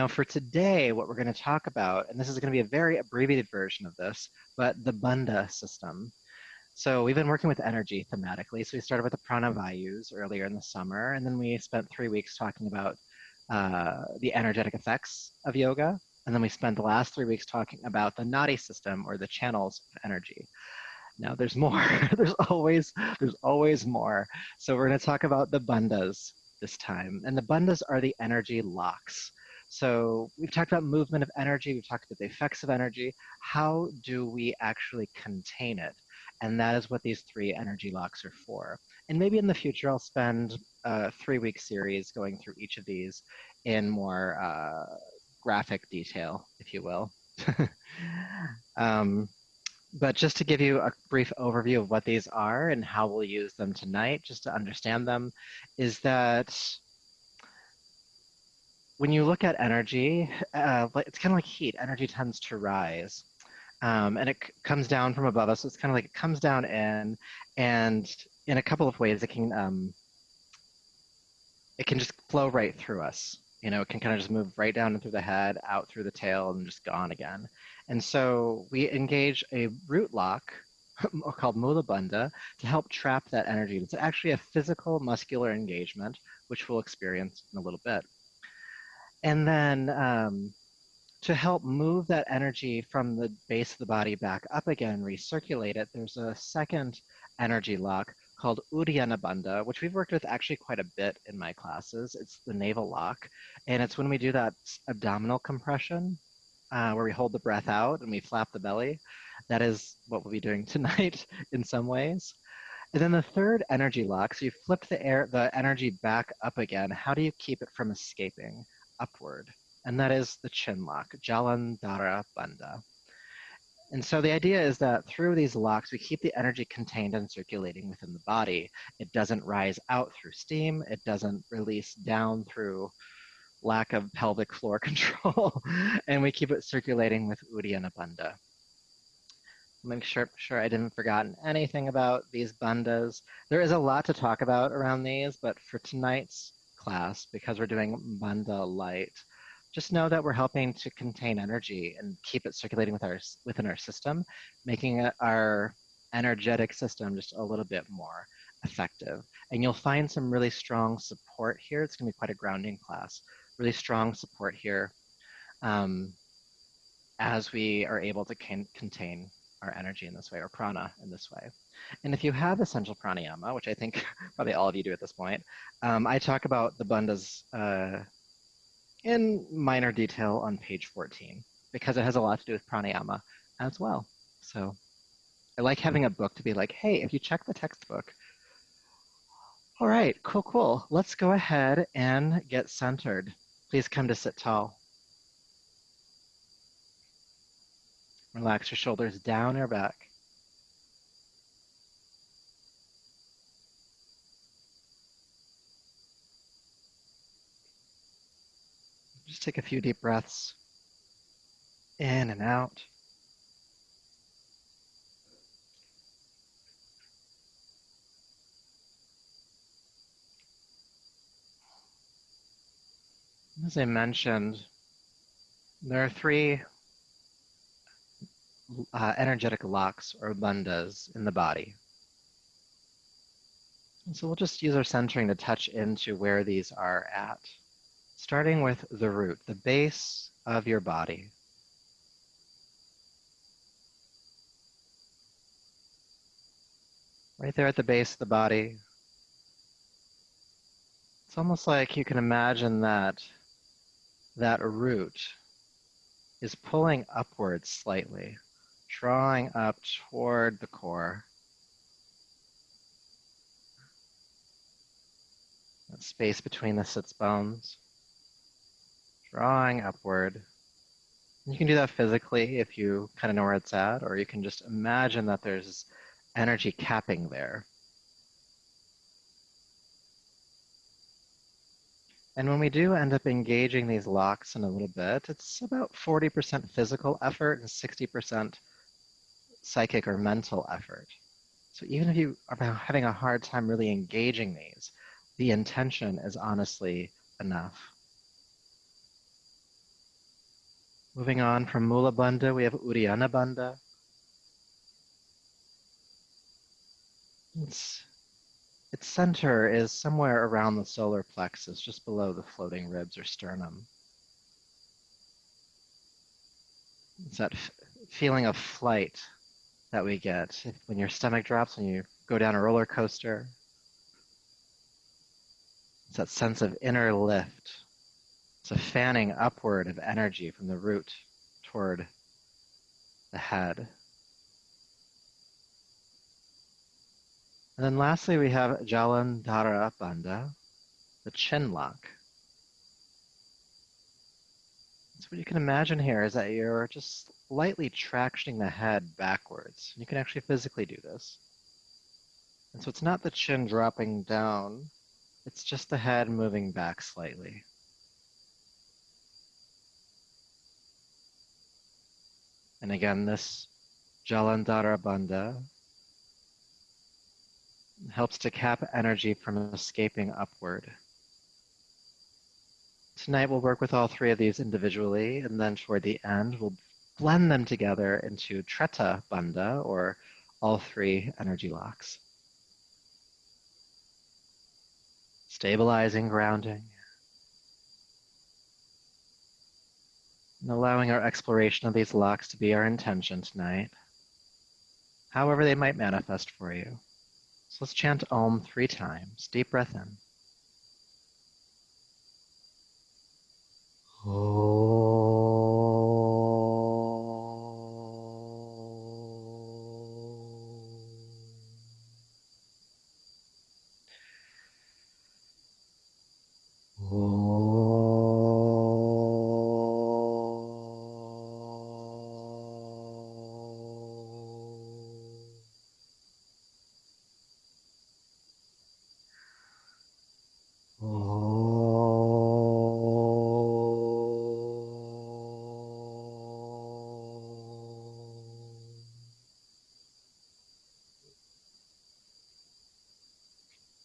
Now for today, what we're going to talk about, and this is going to be a very abbreviated version of this, but the Bandha system. So we've been working with energy thematically. So we started with the prana vayus earlier in the summer, and then we spent 3 weeks talking about the energetic effects of yoga. And then we spent the last 3 weeks talking about the nadi system, or the channels of energy. Now there's more. there's always more. So we're going to talk about the bandhas this time. And the bandhas are the energy locks. So we've talked about movement of energy, we've talked about the effects of energy. How do we actually contain it? And that is what these 3 energy locks are for. And maybe in the future I'll spend a 3-week series going through each of these in more graphic detail, if you will. But just to give you a brief overview of what these are and how we'll use them tonight, just to understand them, is that when you look at energy, it's kind of like heat. Energy tends to rise, and it comes down from above us. So it's kind of like it comes down in, and in a couple of ways, it can just flow right through us. It can kind of just move right down through the head, out through the tail, and just gone again. And so we engage a root lock called Mula Bandha to help trap that energy. It's actually a physical muscular engagement, which we'll experience in a little bit. And then to help move that energy from the base of the body back up again, recirculate it, there's a second energy lock called Uddiyana Bandha, which we've worked with actually quite a bit in my classes. It's the navel lock, and it's when we do that abdominal compression, where we hold the breath out and we flap the belly. That is what we'll be doing tonight in some ways. And then the third energy lock, so you flip the energy back up again. How do you keep it from escaping upward? And that is the chin lock, Jalandhara Bandha. And so the idea is that through these locks, we keep the energy contained and circulating within the body. It doesn't rise out through steam. It doesn't release down through lack of pelvic floor control. And we keep it circulating with Uddiyana Bandha. Make sure I didn't forgotten anything about these bandhas. There is a lot to talk about around these, but for tonight's class, because we're doing bandha light, just know that we're helping to contain energy and keep it circulating within our system, making our energetic system just a little bit more effective. And you'll find some really strong support here. It's going to be quite a grounding class. Really strong support here as we are able to contain our energy in this way, or prana in this way. And if you have essential pranayama, which I think probably all of you do at this point, I talk about the bandhas in minor detail on page 14, because it has a lot to do with pranayama as well. So I like having a book to be like, hey, if you check the textbook, all right, cool. Let's go ahead and get centered. Please come to sit tall. Relax your shoulders down or back. Just take a few deep breaths in and out. As I mentioned, there are 3 energetic locks or bandhas in the body. And so we'll just use our centering to touch into where these are at. Starting with the root, the base of your body. Right there at the base of the body. It's almost like you can imagine that root is pulling upwards slightly, drawing up toward the core. That space between the sits bones, drawing upward. You can do that physically if you kind of know where it's at, or you can just imagine that there's energy capping there. And when we do end up engaging these locks in a little bit, it's about 40% physical effort and 60% psychic or mental effort. So even if you are having a hard time really engaging these, the intention is honestly enough. Moving on from Mula Bandha, we have Uddiyana Bandha. Its center is somewhere around the solar plexus, just below the floating ribs or sternum. It's that feeling of flight that we get when your stomach drops, when you go down a roller coaster. It's that sense of inner lift. It's a fanning upward of energy from the root toward the head. And then lastly, we have Jalandhara Bandha, the chin lock. So what you can imagine here is that you're just lightly tractioning the head backwards. You can actually physically do this. And so it's not the chin dropping down, it's just the head moving back slightly. And again, this Jalandhara Bandha helps to cap energy from escaping upward. Tonight we'll work with all three of these individually, and then toward the end we'll blend them together into Treta Bandha, or all three energy locks. Stabilizing, grounding, and allowing our exploration of these locks to be our intention tonight, however they might manifest for you. So let's chant Om 3 times. Deep breath in.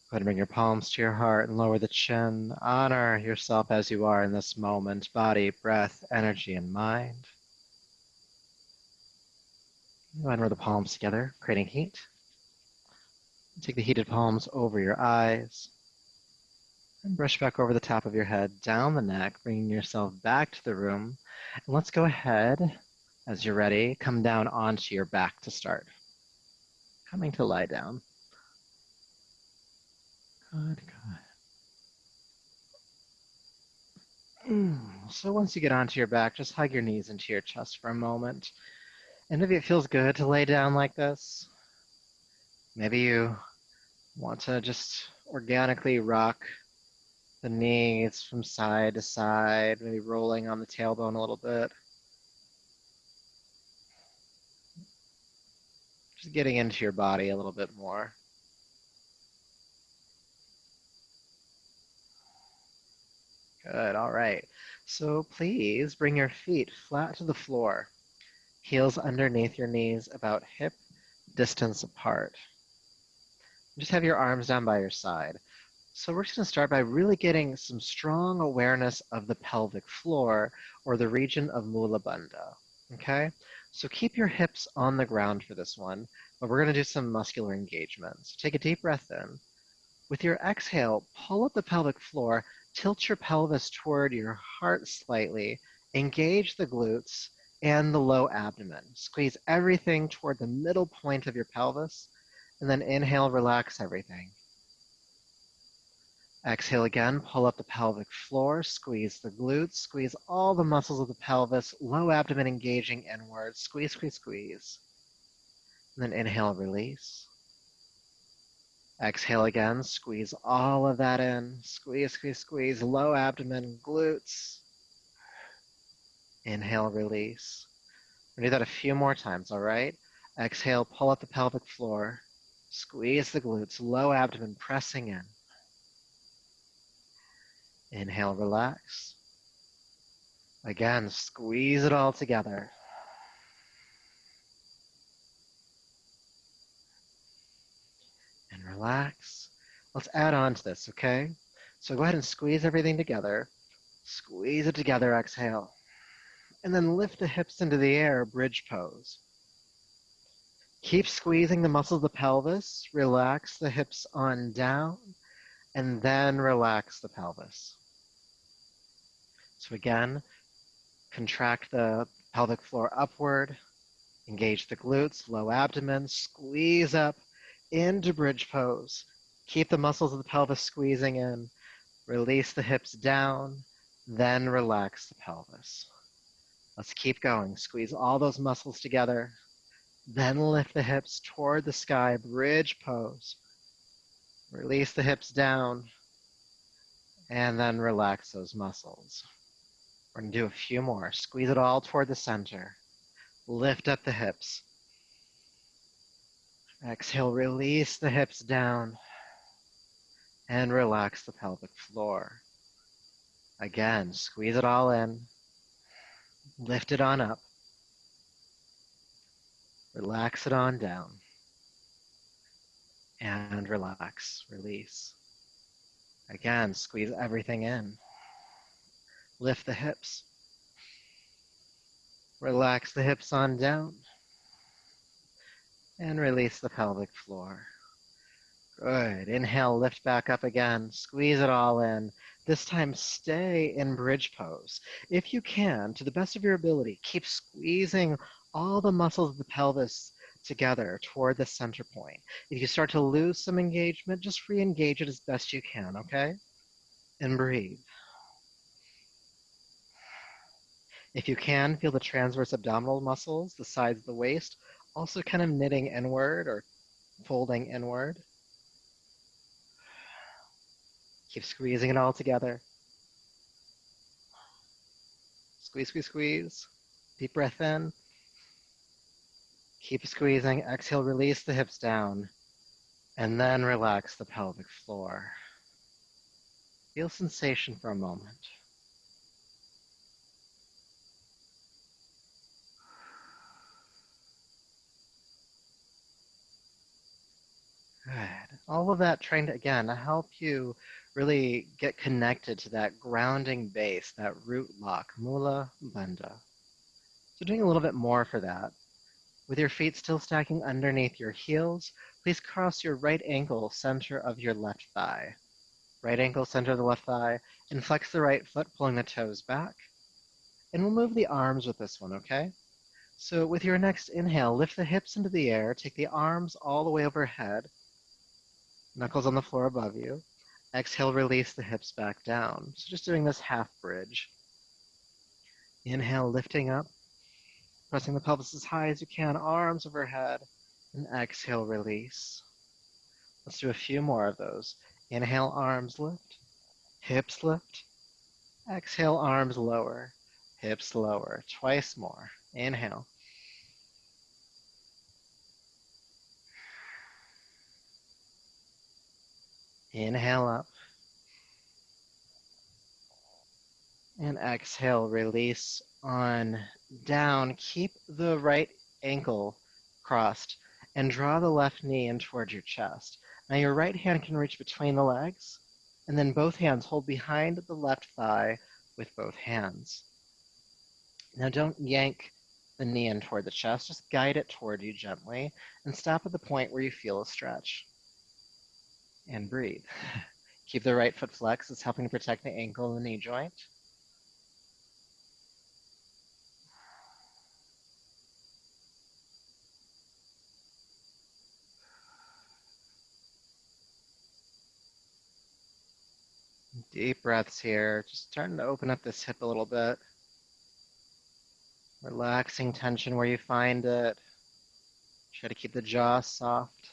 Go ahead and bring your palms to your heart and lower the chin. Honor yourself as you are in this moment, body, breath, energy, and mind. Go ahead and roll the palms together, creating heat. Take the heated palms over your eyes and brush back over the top of your head, down the neck, bringing yourself back to the room. And let's go ahead, as you're ready, come down onto your back to start. Coming to lie down. Good, good. So once you get onto your back, just hug your knees into your chest for a moment. And maybe it feels good to lay down like this. Maybe you want to just organically rock the knees from side to side, maybe rolling on the tailbone a little bit. Just getting into your body a little bit more. Good, all right. So please bring your feet flat to the floor, heels underneath your knees, about hip distance apart. Just have your arms down by your side. So we're just going to start by really getting some strong awareness of the pelvic floor, or the region of Mula Bandha, okay? So keep your hips on the ground for this one, but we're going to do some muscular engagement. So take a deep breath in. With your exhale, pull up the pelvic floor, tilt your pelvis toward your heart slightly, engage the glutes and the low abdomen. Squeeze everything toward the middle point of your pelvis, and then inhale, relax everything. Exhale again, pull up the pelvic floor, squeeze the glutes, squeeze all the muscles of the pelvis, low abdomen engaging inward, squeeze, squeeze, squeeze. And then inhale, release. Exhale again, squeeze all of that in, squeeze, squeeze, squeeze, low abdomen, glutes. Inhale, release. We'll do that a few more times, all right? Exhale, pull up the pelvic floor, squeeze the glutes, low abdomen pressing in. Inhale, relax. Again, squeeze it all together. And relax. Let's add on to this, okay? So go ahead and squeeze everything together. Squeeze it together, exhale. and then lift the hips into the air, bridge pose. Keep squeezing the muscles of the pelvis, relax the hips on down, and then relax the pelvis. So again, contract the pelvic floor upward, engage the glutes, low abdomen, squeeze up into bridge pose. Keep the muscles of the pelvis squeezing in, release the hips down, then relax the pelvis. Let's keep going. Squeeze all those muscles together, then lift the hips toward the sky, bridge pose. Release the hips down, and then relax those muscles. We're going to do a few more. Squeeze it all toward the center. Lift up the hips. Exhale, release the hips down, and relax the pelvic floor. Again, squeeze it all in. Lift it on up. Relax it on down. And relax, release. Again, squeeze everything in. Lift the hips. Relax the hips on down. And release the pelvic floor. Good. Inhale, lift back up again. Squeeze it all in. This time, stay in bridge pose. If you can, to the best of your ability, keep squeezing all the muscles of the pelvis together toward the center point. If you start to lose some engagement, just re-engage it as best you can, okay? And breathe. If you can, feel the transverse abdominal muscles, the sides of the waist, also kind of knitting inward or folding inward. Keep squeezing it all together. Squeeze, squeeze, squeeze. Deep breath in. Keep squeezing. Exhale, release the hips down. And then relax the pelvic floor. Feel sensation for a moment. Good. All of that trying to, again, help you really get connected to that grounding base, that root lock, Mula Bandha. So doing a little bit more for that. With your feet still stacking underneath your heels, please cross your right ankle center of your left thigh. Right ankle center of the left thigh, and flex the right foot, pulling the toes back. And we'll move the arms with this one, okay? So with your next inhale, lift the hips into the air, take the arms all the way overhead, knuckles on the floor above you. Exhale, release the hips back down. So just doing this half bridge. Inhale, lifting up, pressing the pelvis as high as you can, arms overhead, and exhale, release. Let's do a few more of those. Inhale, arms lift, hips lift. Exhale, arms lower, hips lower. Twice more. Inhale. Inhale up. And exhale, release on down. Keep the right ankle crossed and draw the left knee in towards your chest. Now your right hand can reach between the legs, and then both hands hold behind the left thigh with both hands. Now don't yank the knee in toward the chest, just guide it toward you gently and stop at the point where you feel a stretch. And breathe. Keep the right foot flexed, it's helping to protect the ankle and the knee joint. Deep breaths here, just starting to open up this hip a little bit. Relaxing tension where you find it. Try to keep the jaw soft.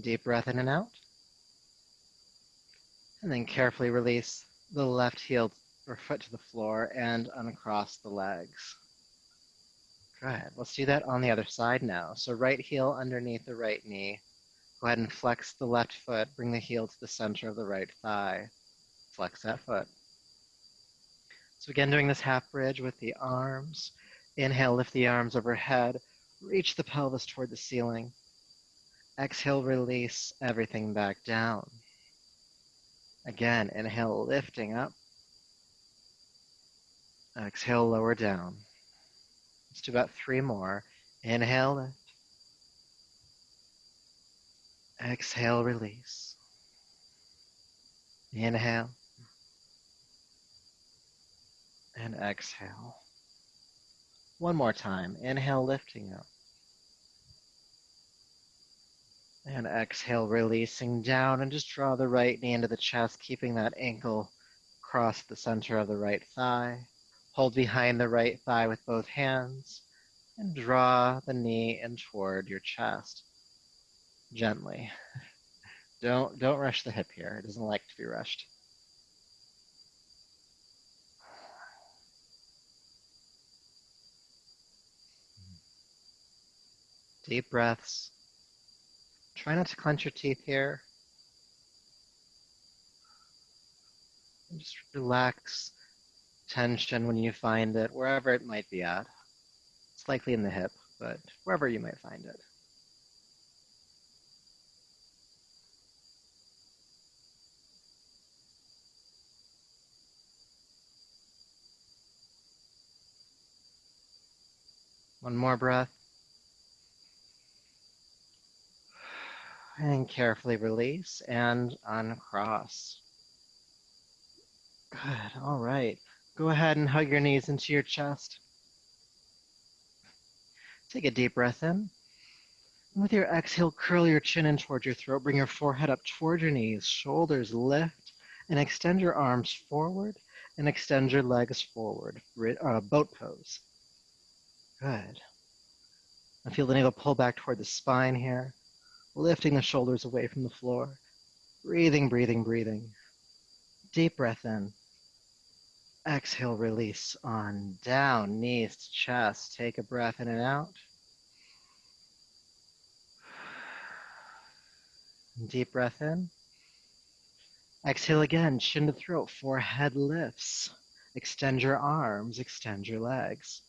Deep breath in and out. And then carefully release the left heel or foot to the floor and uncross the legs. Good. Let's do that on the other side now. So right heel underneath the right knee. Go ahead and flex the left foot. Bring the heel to the center of the right thigh. Flex that foot. So again, doing this half bridge with the arms. Inhale, lift the arms overhead. Reach the pelvis toward the ceiling. Exhale, release everything back down. Again, inhale, lifting up. Exhale, lower down. Let's do about 3 more. Inhale, lift. Exhale, release. Inhale. And exhale. One more time. Inhale, lifting up. And exhale, releasing down, and just draw the right knee into the chest, keeping that ankle across the center of the right thigh. Hold behind the right thigh with both hands, and draw the knee in toward your chest. Gently. Don't rush the hip here. It doesn't like to be rushed. Deep breaths. Try not to clench your teeth here. And just relax tension when you find it, wherever it might be at. It's likely in the hip, but wherever you might find it. One more breath. And carefully release and uncross. Good, all right. Go ahead and hug your knees into your chest. Take a deep breath in. And with your exhale, curl your chin in towards your throat. Bring your forehead up toward your knees. Shoulders lift. And extend your arms forward. And extend your legs forward. Boat pose. Good. And feel the navel pull back toward the spine here. Lifting the shoulders away from the floor. Breathing, breathing, breathing. Deep breath in. Exhale, release on down, knees to chest. Take a breath in and out. Deep breath in. Exhale again, chin to throat, forehead lifts. Extend your arms, extend your legs.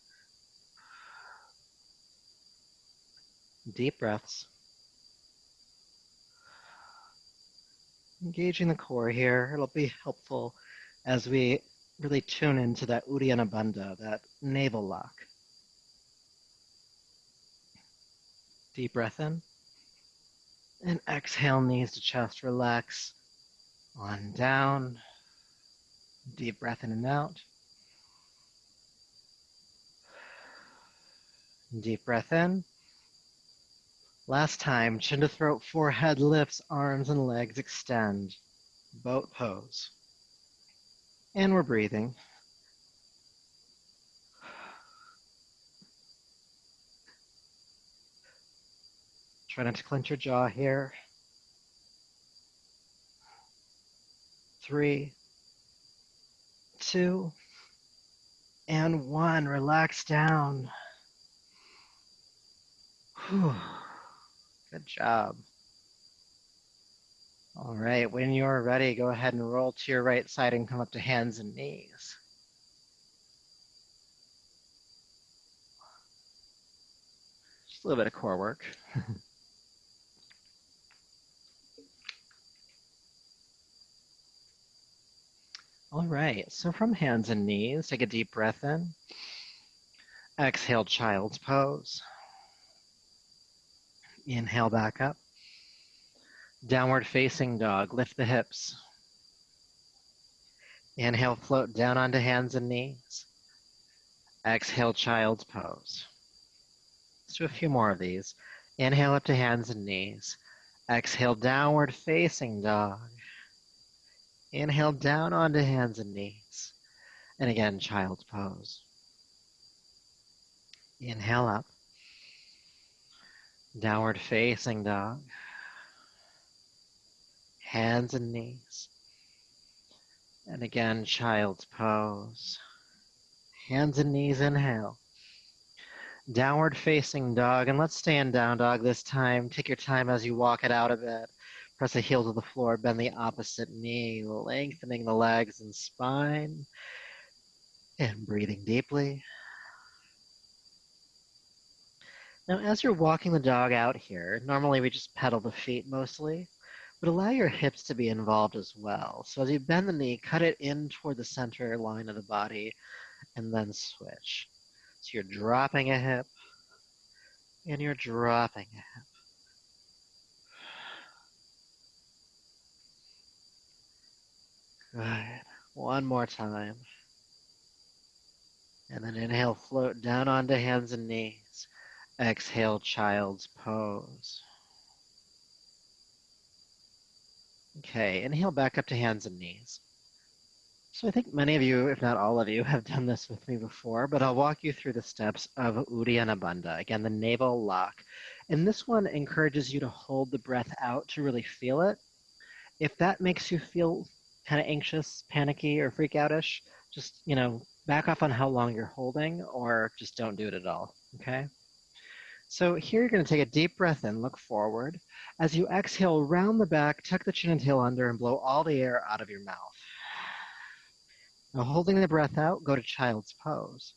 Deep breaths. Engaging the core here. It'll be helpful as we really tune into that Uddiyana Bandha, that navel lock. Deep breath in. And exhale, knees to chest, relax. On down. Deep breath in and out. Deep breath in. Last time, chin to throat, forehead lifts, arms and legs extend. Boat pose. And we're breathing. Try not to clench your jaw here. 3, 2, and 1. Relax down. Whew. Good job. All right, when you're ready, go ahead and roll to your right side and come up to hands and knees. Just a little bit of core work. All right, so from hands and knees, take a deep breath in. Exhale, child's pose. Inhale back up. Downward facing dog, lift the hips. Inhale, float down onto hands and knees. Exhale, child's pose. Let's do a few more of these. Inhale up to hands and knees. Exhale, downward facing dog. Inhale down onto hands and knees. And again, child's pose. Inhale up. Downward facing dog. Hands and knees. And again, child's pose. Hands and knees, inhale. Downward facing dog, and let's stay in down dog this time. Take your time as you walk it out a bit. Press the heel to the floor, bend the opposite knee, lengthening the legs and spine. And breathing deeply. Now, as you're walking the dog out here, normally we just pedal the feet mostly, but allow your hips to be involved as well. So as you bend the knee, cut it in toward the center line of the body and then switch. So you're dropping a hip and you're dropping a hip. Good. One more time. And then inhale, float down onto hands and knees. Exhale, child's pose. Okay, inhale back up to hands and knees. So I think many of you, if not all of you, have done this with me before, but I'll walk you through the steps of Uddiyana Bandha. Again, the navel lock. And this one encourages you to hold the breath out to really feel it. If that makes you feel kind of anxious, panicky, or freak outish, just, back off on how long you're holding or just don't do it at all, okay? So here you're going to take a deep breath in, look forward. As you exhale, round the back, tuck the chin and tail under, and blow all the air out of your mouth. Now, holding the breath out, go to child's pose.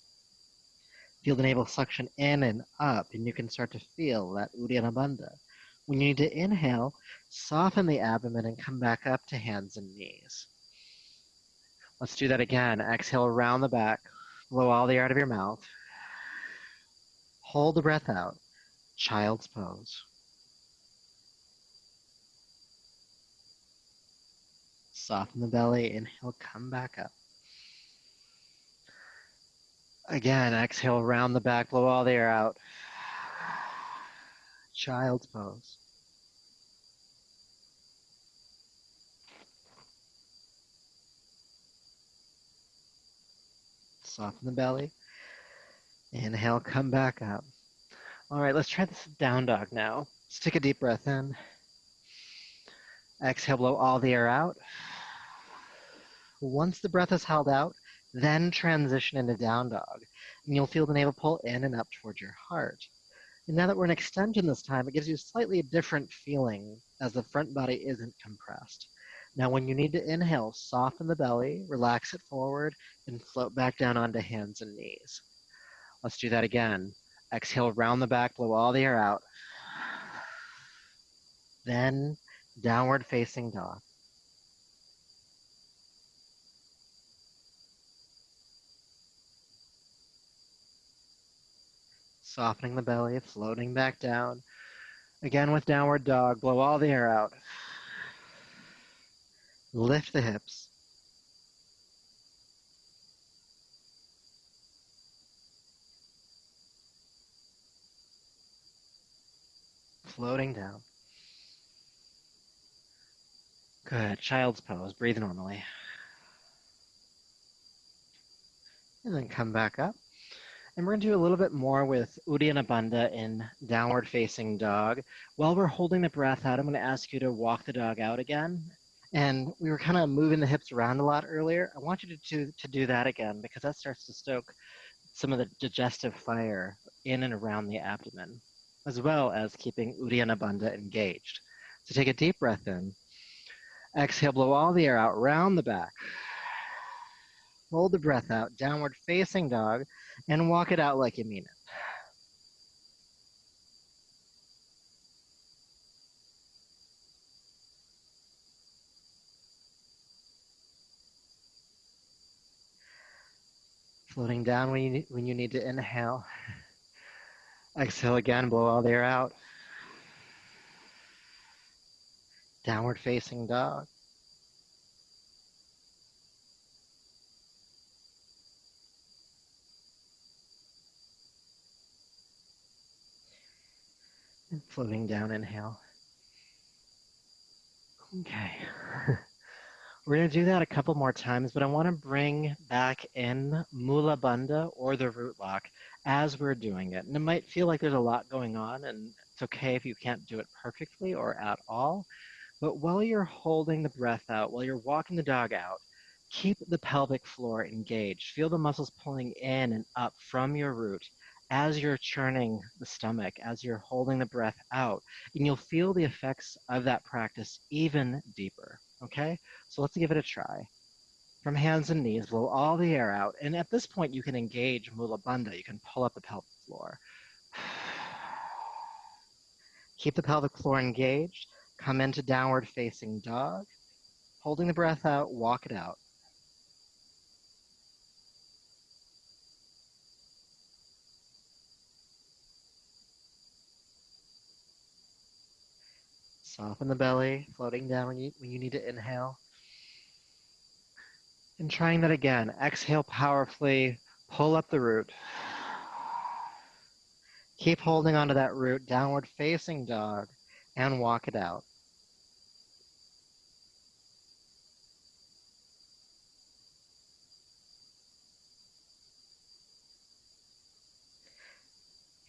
Feel the navel suction in and up, and you can start to feel that Uddiyana Bandha. When you need to inhale, soften the abdomen and come back up to hands and knees. Let's do that again. Exhale around the back, blow all the air out of your mouth. Hold the breath out, child's pose. Soften the belly, inhale, come back up. Again, exhale, round the back, blow all the air out. Child's pose. Soften the belly. Inhale, come back up. All right, let's try this down dog now. Let's take a deep breath in. Exhale, blow all the air out. Once the breath is held out, then transition into down dog. And you'll feel the navel pull in and up towards your heart. And now that we're in extension this time, it gives you a slightly different feeling as the front body isn't compressed. Now, when you need to inhale, soften the belly, relax it forward, and float back down onto hands and knees. Let's do that again. Exhale, round the back, blow all the air out. Then, downward facing dog. Softening the belly, floating back down. Again with downward dog, blow all the air out. Lift the hips. Floating down. Good. Child's pose. Breathe normally. And then come back up. And we're going to do a little bit more with Uddiyana Bandha in downward facing dog. While we're holding the breath out, I'm going to ask you to walk the dog out again. And we were kind of moving the hips around a lot earlier. I want you to do that again because that starts to stoke some of the digestive fire in and around the abdomen, as well as keeping Uddiyana Bandha engaged. So take a deep breath in. Exhale, blow all the air out, round the back. Hold the breath out, downward facing dog, and walk it out like you mean it. Floating down when you need to inhale. Exhale again, blow all the air out. Downward facing dog. And floating down, inhale. Okay. We're going to do that a couple more times, but I want to bring back in Mula Bandha or the root lock as we're doing it. And it might feel like there's a lot going on, and it's okay if you can't do it perfectly or at all. But while you're holding the breath out, while you're walking the dog out, keep the pelvic floor engaged. Feel the muscles pulling in and up from your root as you're churning the stomach, as you're holding the breath out. And you'll feel the effects of that practice even deeper, okay? So let's give it a try. From hands and knees, blow all the air out. And at this point, you can engage Mula Bandha. You can pull up the pelvic floor. Keep the pelvic floor engaged. Come into downward facing dog. Holding the breath out, walk it out. Soften the belly, floating down when you need to inhale. And trying that again. Exhale powerfully, pull up the root. Keep holding onto that root, downward facing dog, and walk it out.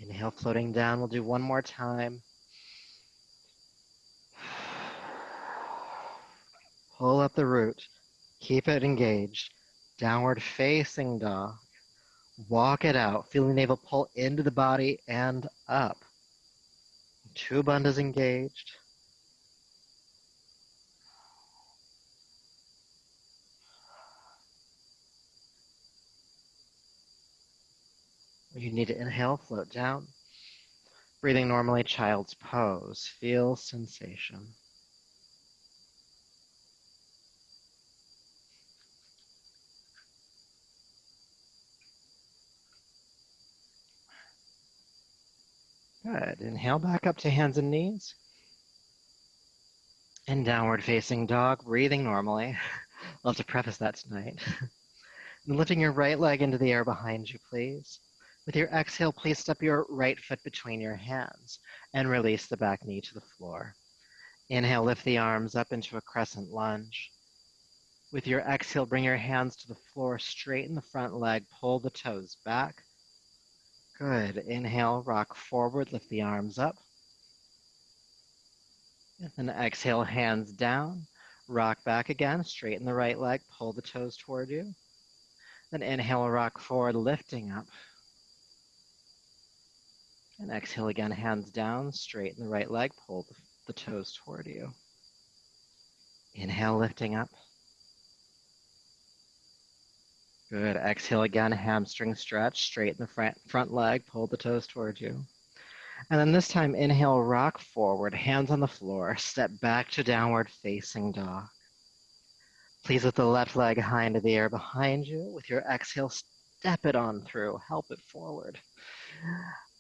Inhale, floating down. We'll do one more time. Pull up the root. Keep it engaged. Downward facing dog. Walk it out. Feel the navel pull into the body and up. 2 bandhas engaged. You need to inhale, float down. Breathing normally, child's pose. Feel sensation. Good. Inhale back up to hands and knees. And downward facing dog, breathing normally. I'll have to preface that tonight. And lifting your right leg into the air behind you, please. With your exhale, please step your right foot between your hands and release the back knee to the floor. Inhale, lift the arms up into a crescent lunge. With your exhale, bring your hands to the floor, straighten the front leg, pull the toes back. Good. Inhale, rock forward, lift the arms up. And then exhale, hands down, rock back again, straighten the right leg, pull the toes toward you. Then inhale, rock forward, lifting up. And exhale again, hands down, straighten the right leg, pull the toes toward you. Inhale, lifting up. Good. Exhale again, hamstring stretch, straighten the front leg, pull the toes toward you. And then this time, inhale, rock forward, hands on the floor, step back to downward facing dog. Please lift the left leg high into the air behind you. With your exhale, step it on through, help it forward.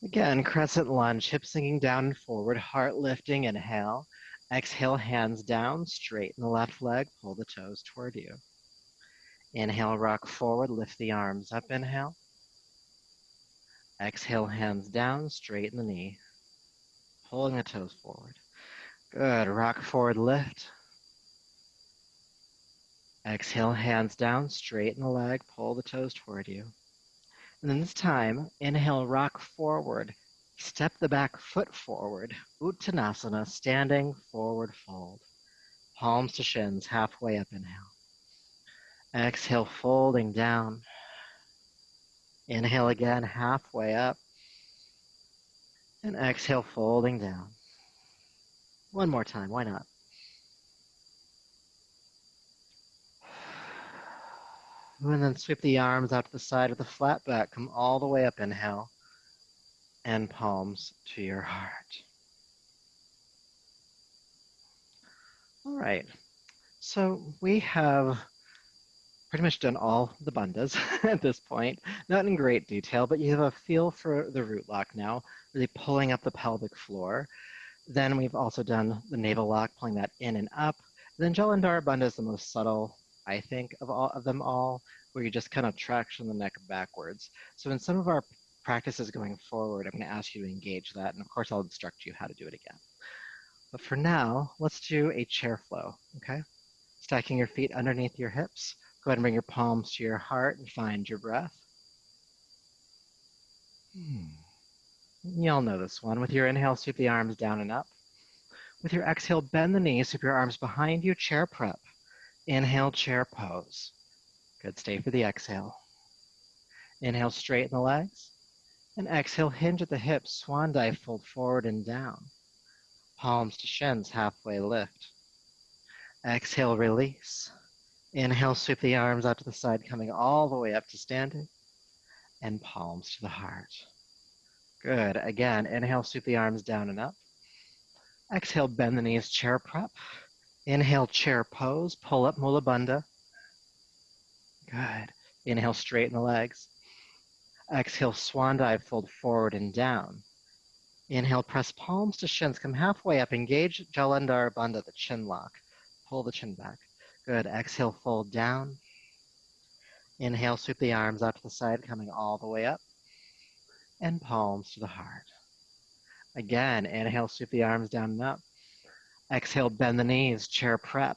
Again, crescent lunge, hips sinking down and forward, heart lifting, inhale. Exhale, hands down, straighten the left leg, pull the toes toward you. Inhale, rock forward, lift the arms up, inhale. Exhale, hands down, straighten the knee, pulling the toes forward. Good, rock forward, lift. Exhale, hands down, straighten the leg, pull the toes toward you. And then this time, inhale, rock forward, step the back foot forward, Uttanasana, standing forward fold. Palms to shins, halfway up, inhale. Exhale, folding down. Inhale again, halfway up. And exhale, folding down. One more time, why not? And then sweep the arms out to the side of the flat back. Come all the way up, inhale. And palms to your heart. All right. So we have pretty much done all the bandhas at this point. Not in great detail, but you have a feel for the root lock now, really pulling up the pelvic floor. Then we've also done the navel lock, pulling that in and up. Then Jalandhara Bandha is the most subtle, I think, of them all, where you just kind of traction the neck backwards. So in some of our practices going forward, I'm going to ask you to engage that, and of course I'll instruct you how to do it again. But for now, let's do a chair flow, okay? Stacking your feet underneath your hips. Go ahead and bring your palms to your heart and find your breath. Y'all know this one. With your inhale, sweep the arms down and up. With your exhale, bend the knees, sweep your arms behind you, chair prep. Inhale, chair pose. Good, stay for the exhale. Inhale, straighten the legs. And exhale, hinge at the hips, swan dive, fold forward and down. Palms to shins, halfway lift. Exhale, release. Inhale, sweep the arms out to the side, coming all the way up to standing. And palms to the heart. Good. Again, inhale, sweep the arms down and up. Exhale, bend the knees, chair prep. Inhale, chair pose, pull up Mula Bandha. Good. Inhale, straighten the legs. Exhale, swan dive, fold forward and down. Inhale, press palms to shins, come halfway up, engage Jalandhara Bandha, the chin lock. Pull the chin back. Good. Exhale, fold down. Inhale, sweep the arms out to the side, coming all the way up. And palms to the heart. Again, inhale, sweep the arms down and up. Exhale, bend the knees, chair prep.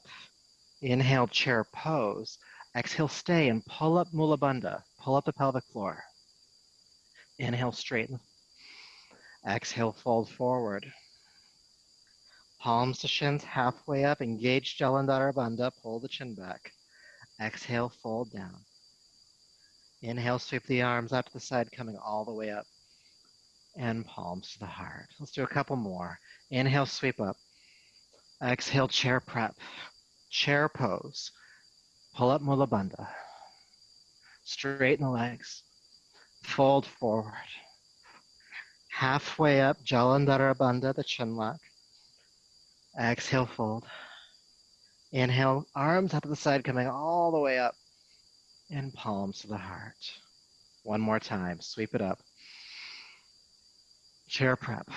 Inhale, chair pose. Exhale, stay and pull up Mula Bandha. Pull up the pelvic floor. Inhale, straighten. Exhale, fold forward. Palms to shins, halfway up. Engage Jalandhara Bandha. Pull the chin back. Exhale, fold down. Inhale, sweep the arms out to the side, coming all the way up. And palms to the heart. Let's do a couple more. Inhale, sweep up. Exhale, chair prep. Chair pose. Pull up Mula Bandha. Straighten the legs. Fold forward. Halfway up, Jalandhara Bandha, the chin lock. Exhale, fold. Inhale, arms out to the side, coming all the way up. And palms to the heart. One more time, sweep it up. Chair prep.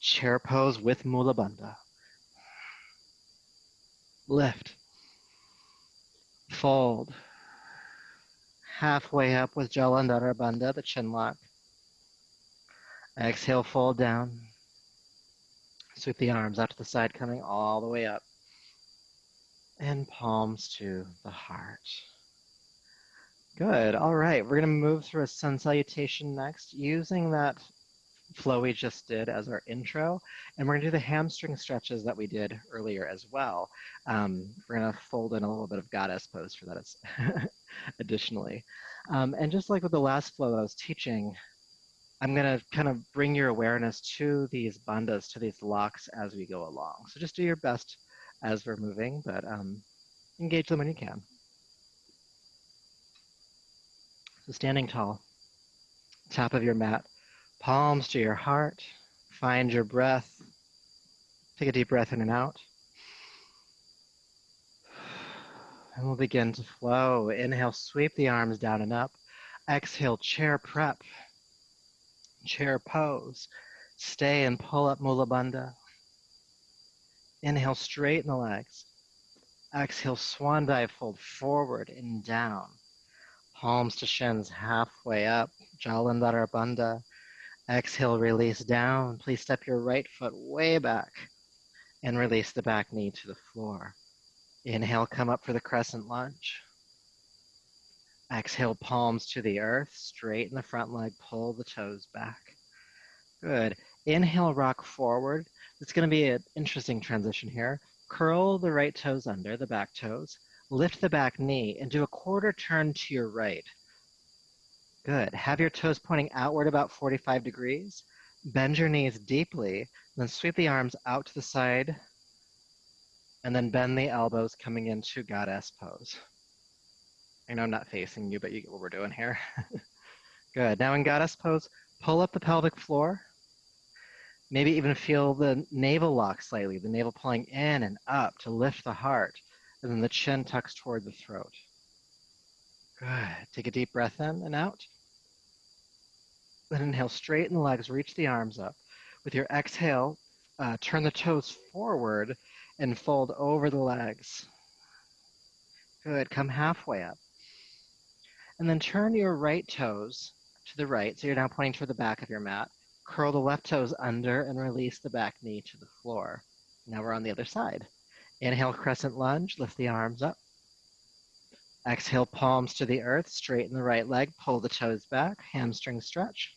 Chair pose with Mula Bandha. Lift. Fold. Halfway up with Jalandhara Bandha, the chin lock. Exhale, fold down. Sweep the arms out to the side, coming all the way up. And palms to the heart. Good. All right. We're going to move through a sun salutation next, using that flow we just did as our intro. And we're going to do the hamstring stretches that we did earlier as well. We're going to fold in a little bit of goddess pose for that additionally. And just like with the last flow that I was teaching, I'm going to kind of bring your awareness to these bandhas, to these locks as we go along. So just do your best as we're moving, but engage them when you can. So standing tall, top of your mat, palms to your heart, find your breath. Take a deep breath in and out. And we'll begin to flow. Inhale, sweep the arms down and up. Exhale, chair prep. Chair pose. Stay and pull up Mula Bandha. Inhale, straighten the legs. Exhale, swan dive, fold forward and down. Palms to shins, halfway up. Jalandhara Bandha. Exhale, release down. Please step your right foot way back and release the back knee to the floor. Inhale, come up for the crescent lunge. Exhale, palms to the earth, straighten the front leg, pull the toes back. Good. Inhale, rock forward. It's going to be an interesting transition here. Curl the right toes under, the back toes. Lift the back knee and do a quarter turn to your right. Good. Have your toes pointing outward about 45 degrees. Bend your knees deeply, then sweep the arms out to the side, and then bend the elbows coming into goddess pose. I know I'm not facing you, but you get what we're doing here. Good. Now in goddess pose, pull up the pelvic floor. Maybe even feel the navel lock slightly, the navel pulling in and up to lift the heart, and then the chin tucks toward the throat. Good. Take a deep breath in and out. Then inhale, straighten the legs, reach the arms up. With your exhale, turn the toes forward and fold over the legs. Good. Come halfway up. And then turn your right toes to the right. So you're now pointing toward the back of your mat. Curl the left toes under and release the back knee to the floor. Now we're on the other side. Inhale, crescent lunge, lift the arms up. Exhale, palms to the earth, straighten the right leg, pull the toes back, hamstring stretch.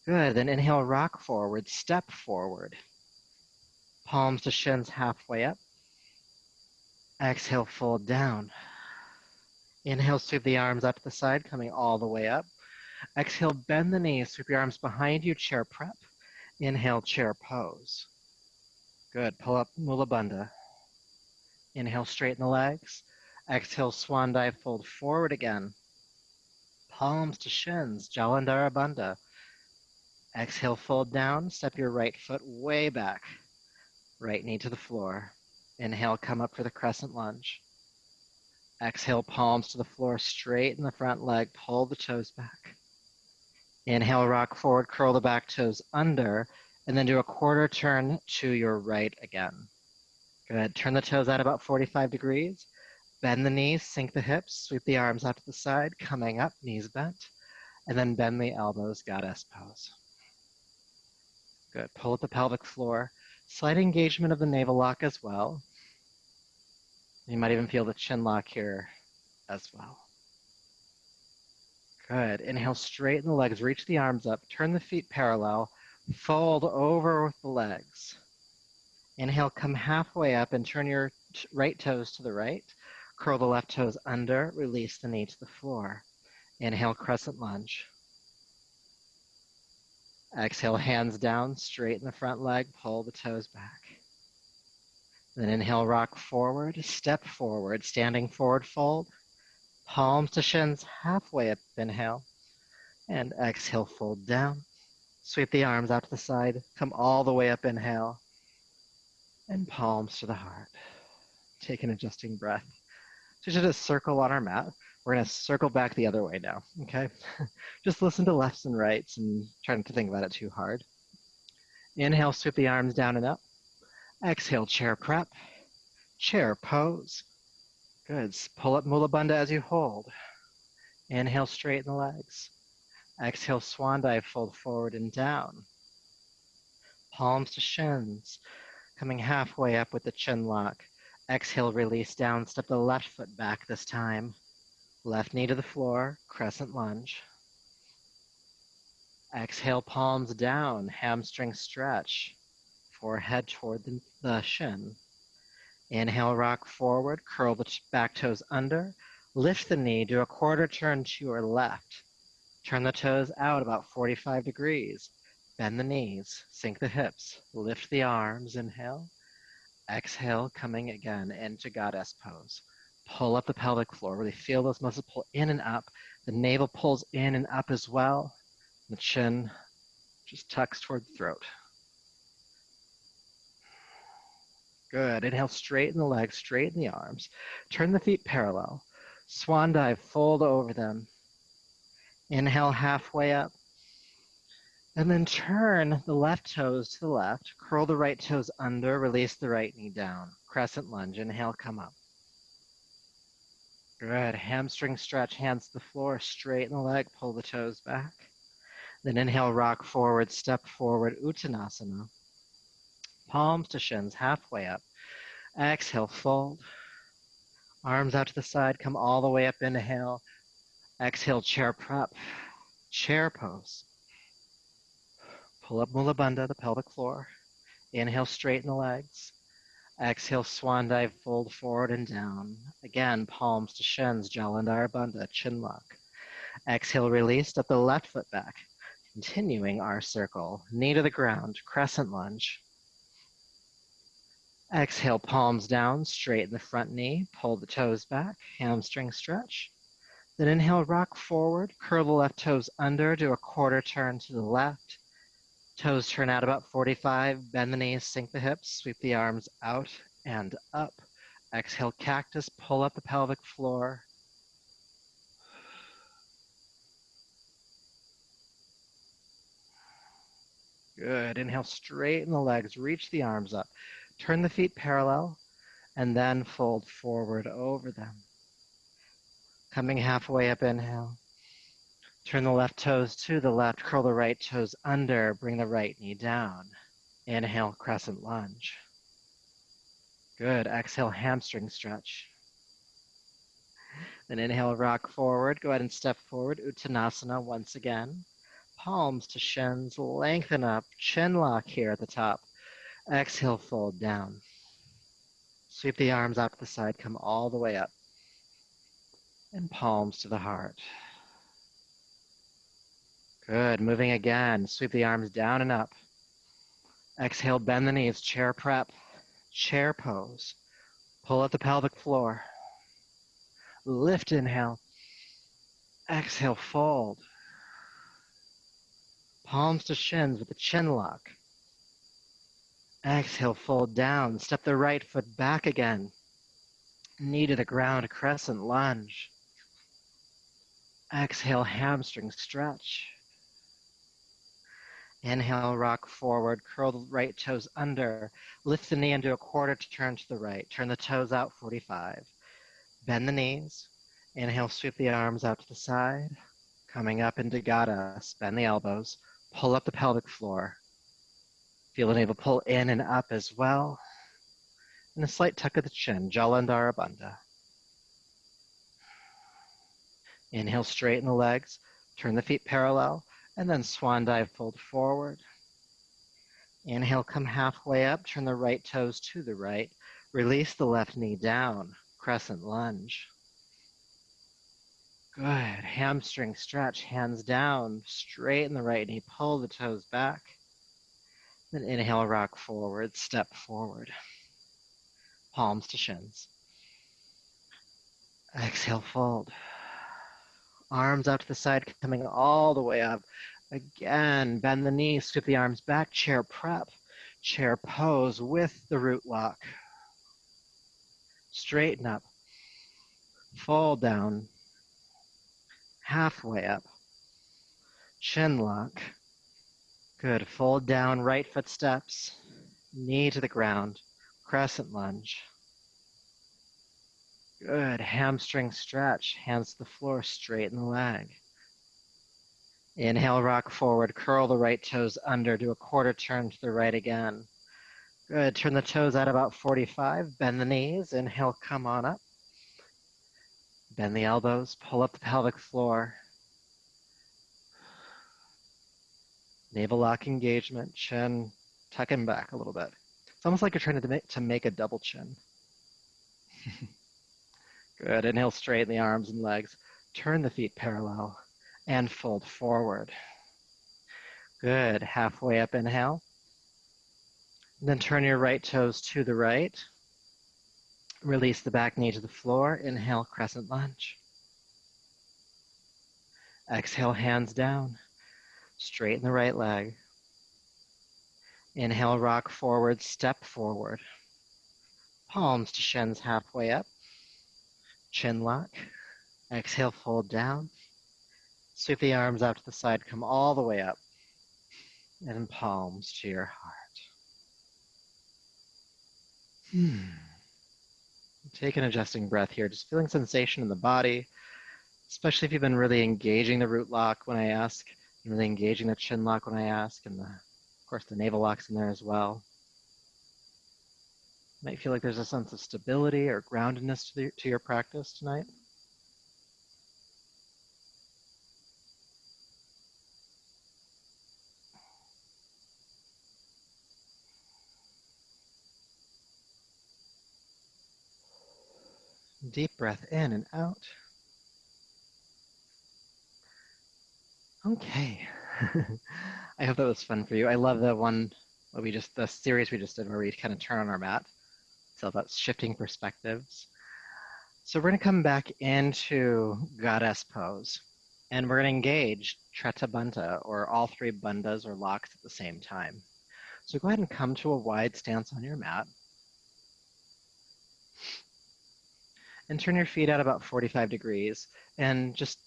Good, then inhale, rock forward, step forward. Palms to shins, halfway up. Exhale, fold down. Inhale, sweep the arms up to the side, coming all the way up. Exhale, bend the knees, sweep your arms behind you, chair prep. Inhale, chair pose. Good, pull up Mula Bandha. Inhale, straighten the legs. Exhale, swan dive, fold forward again. Palms to shins, Jalandhara Bandha. Exhale, fold down, step your right foot way back. Right knee to the floor. Inhale, come up for the crescent lunge. Exhale, palms to the floor, straighten the front leg, pull the toes back. Inhale, rock forward, curl the back toes under, and then do a quarter turn to your right again. Good. Turn the toes out about 45 degrees. Bend the knees, sink the hips, sweep the arms out to the side, coming up, knees bent, and then bend the elbows, goddess pose. Good. Pull up the pelvic floor. Slight engagement of the navel lock as well. You might even feel the chin lock here as well. Good. Inhale, straighten the legs, reach the arms up, turn the feet parallel, fold over with the legs. Inhale, come halfway up and turn your right toes to the right. Curl the left toes under, release the knee to the floor. Inhale, crescent lunge. Exhale, hands down, straighten the front leg, pull the toes back. Then inhale, rock forward, step forward, standing forward fold. Palms to shins, halfway up, inhale. And exhale, fold down. Sweep the arms out to the side, come all the way up, inhale. And palms to the heart. Take an adjusting breath. So just a circle on our mat. We're going to circle back the other way now, okay? Just listen to lefts and rights and try not to think about it too hard. Inhale, sweep the arms down and up. Exhale, chair prep. Chair pose. Good. Pull up Mula Bandha as you hold. Inhale, straighten the legs. Exhale, swan dive, fold forward and down. Palms to shins. Coming halfway up with the chin lock. Exhale, release down. Step the left foot back this time. Left knee to the floor, crescent lunge. Exhale, palms down, hamstring stretch. Forehead toward the shin. Inhale, rock forward, curl the back toes under. Lift the knee, do a quarter turn to your left. Turn the toes out about 45 degrees. Bend the knees, sink the hips, lift the arms, inhale. Exhale, coming again into goddess pose. Pull up the pelvic floor, really feel those muscles pull in and up. The navel pulls in and up as well. The chin just tucks toward the throat. Good. Inhale, straighten the legs, straighten the arms. Turn the feet parallel. Swan dive, fold over them. Inhale, halfway up. And then turn the left toes to the left. Curl the right toes under, release the right knee down. Crescent lunge, inhale, come up. Good. Hamstring stretch, hands to the floor, straighten the leg, pull the toes back. Then inhale, rock forward, step forward, Uttanasana. Palms to shins, halfway up. Exhale, fold. Arms out to the side, come all the way up, inhale. Exhale, chair prep, chair pose. Pull up Mula Bandha, the pelvic floor. Inhale, straighten the legs. Exhale, swan dive, fold forward and down. Again, palms to shins, Jalandhara Bandha, chin lock. Exhale, release, step the left foot back. Continuing our circle, knee to the ground, crescent lunge. Exhale, palms down, straighten the front knee, pull the toes back, hamstring stretch. Then inhale, rock forward, curl the left toes under, do a quarter turn to the left. Toes turn out about 45, bend the knees, sink the hips, sweep the arms out and up. Exhale, cactus, pull up the pelvic floor. Good. Inhale, straighten the legs, reach the arms up. Turn the feet parallel, and then fold forward over them. Coming halfway up, inhale. Turn the left toes to the left, curl the right toes under, bring the right knee down. Inhale, crescent lunge. Good. Exhale, hamstring stretch. Then inhale, rock forward. Go ahead and step forward, Uttanasana once again. Palms to shins, lengthen up, chin lock here at the top. Exhale, fold down. Sweep the arms out to the side, come all the way up. And palms to the heart. Good. Moving again. Sweep the arms down and up. Exhale, bend the knees, chair prep, chair pose. Pull up the pelvic floor. Lift, inhale. Exhale, fold. Palms to shins with the chin lock. Exhale, fold down. Step the right foot back again. Knee to the ground, crescent lunge. Exhale, hamstring stretch. Inhale, rock forward, curl the right toes under. Lift the knee into a quarter turn to the right. Turn the toes out 45. Bend the knees. Inhale, sweep the arms out to the side. Coming up into Goddess, bend the elbows. Pull up the pelvic floor. Feel the navel pull in and up as well. And a slight tuck of the chin, Jalandhara Bandha. Inhale, straighten the legs. Turn the feet parallel. And then swan dive, fold forward. Inhale, come halfway up. Turn the right toes to the right. Release the left knee down. Crescent lunge. Good. Hamstring stretch, hands down. Straighten the right knee. Pull the toes back. Then inhale, rock forward. Step forward. Palms to shins. Exhale, fold. Arms out to the side, coming all the way up. Again, bend the knees, scoop the arms back, chair prep, chair pose with the root lock. Straighten up, fold down, halfway up, chin lock. Good, fold down, right foot steps, knee to the ground, crescent lunge. Good, hamstring stretch, hands to the floor, straighten the leg. Inhale, rock forward, curl the right toes under, do a quarter turn to the right again. Good, turn the toes out about 45, bend the knees, inhale, come on up. Bend the elbows, pull up the pelvic floor. Navel lock engagement, chin tucking back a little bit. It's almost like you're trying to make a double chin. Good, inhale, straighten the arms and legs. Turn the feet parallel and fold forward. Good, halfway up, inhale. And then turn your right toes to the right. Release the back knee to the floor. Inhale, crescent lunge. Exhale, hands down. Straighten the right leg. Inhale, rock forward, step forward. Palms to shins halfway up. Chin lock. Exhale, fold down. Sweep the arms out to the side, come all the way up. And palms to your heart. Take an adjusting breath here, just feeling sensation in the body, especially if you've been really engaging the root lock when I ask, and really engaging the chin lock when I ask, and of course the navel lock's in there as well. Might feel like there's a sense of stability or groundedness to your practice tonight. Deep breath in and out. Okay. I hope that was fun for you. I love the series we just did where we kind of turn on our mat. So that's shifting perspectives. So we're going to come back into goddess pose, and we're going to engage Treta Bandha, or all three bandhas or locks at the same time. So go ahead and come to a wide stance on your mat. And turn your feet out about 45 degrees. And just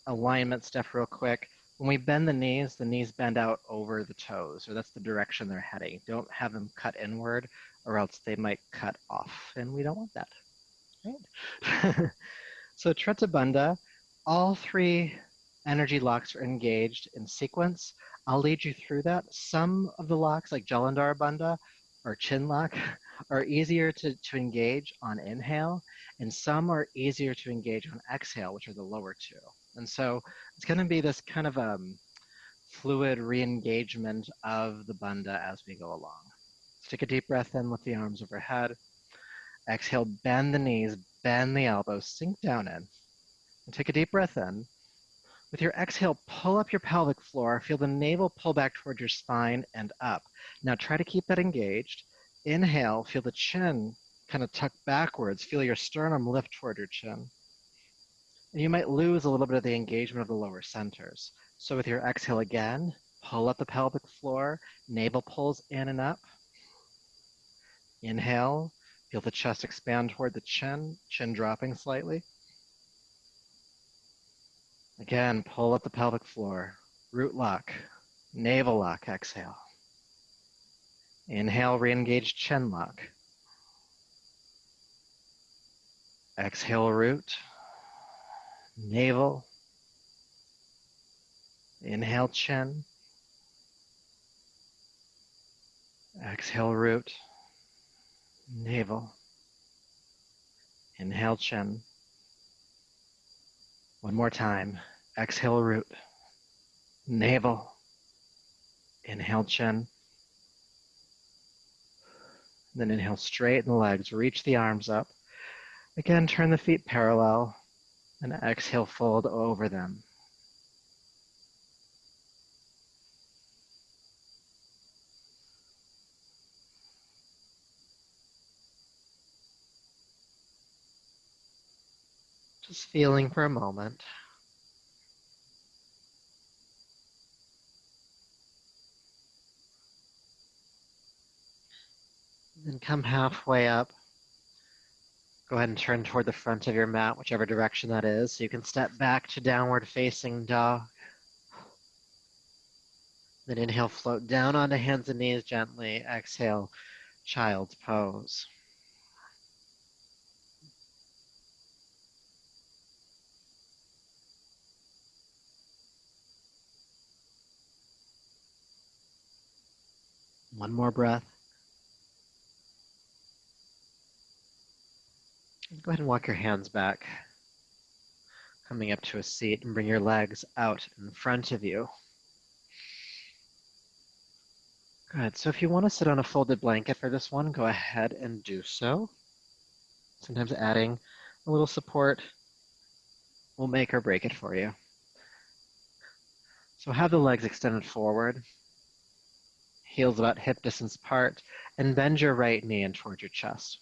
alignment stuff real quick. When we bend the knees bend out over the toes, or that's the direction they're heading. Don't have them cut inward, or else they might cut off, and we don't want that. Right? So Treta Bandha, all three energy locks are engaged in sequence. I'll lead you through that. Some of the locks, like Jalandhara Bandha or chin lock, are easier to engage on inhale, and some are easier to engage on exhale, which are the lower two. And so it's going to be this kind of fluid re-engagement of the bandha as we go along. So take a deep breath in, lift the arms overhead. Exhale, bend the knees, bend the elbows, sink down in. And take a deep breath in. With your exhale, pull up your pelvic floor. Feel the navel pull back toward your spine and up. Now try to keep that engaged. Inhale, feel the chin kind of tuck backwards. Feel your sternum lift toward your chin. And you might lose a little bit of the engagement of the lower centers. So with your exhale again, pull up the pelvic floor. Navel pulls in and up. Inhale, feel the chest expand toward the chin, chin dropping slightly. Again, pull up the pelvic floor. Root lock, navel lock, exhale. Inhale, re-engage chin lock. Exhale, root, navel. Inhale, chin. Exhale, root, navel. Inhale, chin. One more time. Exhale, root, navel. Inhale, chin. Then inhale, straighten the legs, reach the arms up. Again, turn the feet parallel, and exhale, fold over them. Just feeling for a moment. Then come halfway up. Go ahead and turn toward the front of your mat, whichever direction that is. So you can step back to downward facing dog. Then inhale, float down onto hands and knees gently. Exhale, child's pose. One more breath. Go ahead and walk your hands back, coming up to a seat, and bring your legs out in front of you. Good. So if you want to sit on a folded blanket for this one, go ahead and do so. Sometimes adding a little support will make or break it for you. So have the legs extended forward, heels about hip distance apart, and bend your right knee in towards your chest.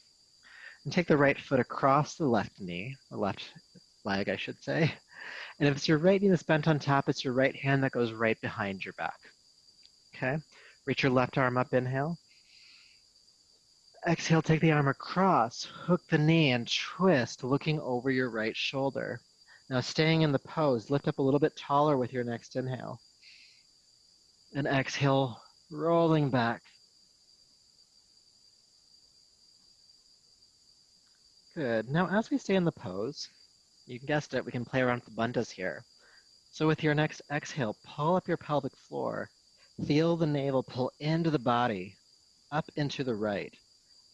And take the right foot across the left knee, or left leg, I should say. And if it's your right knee that's bent on top, it's your right hand that goes right behind your back. Okay? Reach your left arm up, inhale. Exhale, take the arm across, hook the knee and twist, looking over your right shoulder. Now staying in the pose, lift up a little bit taller with your next inhale. And exhale, rolling back. Good. Now as we stay in the pose, you guessed it, we can play around with the bandhas here. So with your next exhale, pull up your pelvic floor. Feel the navel pull into the body, up into the right.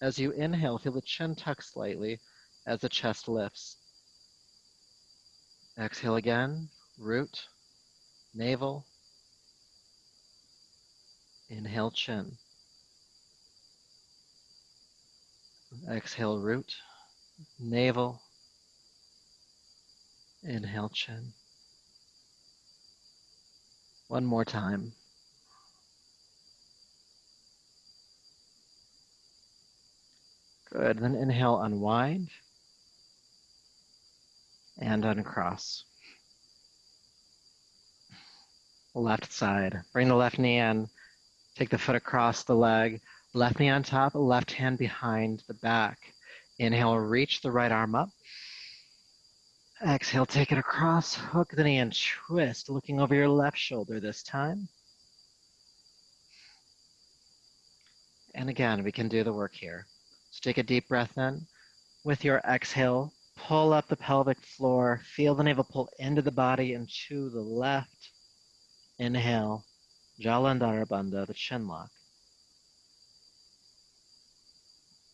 As you inhale, feel the chin tuck slightly as the chest lifts. Exhale again, root, navel. Inhale, chin. Exhale, root, navel. Inhale, chin. One more time. Good. Then inhale, unwind and uncross. Left side. Bring the left knee in. Take the foot across the leg. Left knee on top, left hand behind the back. Inhale, reach the right arm up. Exhale, take it across, hook the knee and twist, looking over your left shoulder this time. And again, we can do the work here. So take a deep breath in. With your exhale, pull up the pelvic floor. Feel the navel pull into the body and to the left. Inhale, Jalandhara Bandha, the chin lock.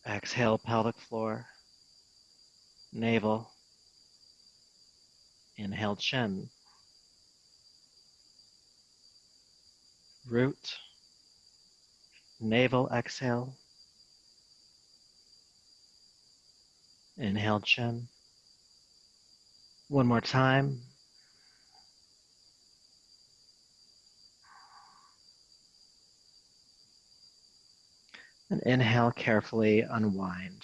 Exhale, pelvic floor, navel. Inhale, chin. Root, navel, exhale. Inhale, chin. One more time. And inhale, carefully unwind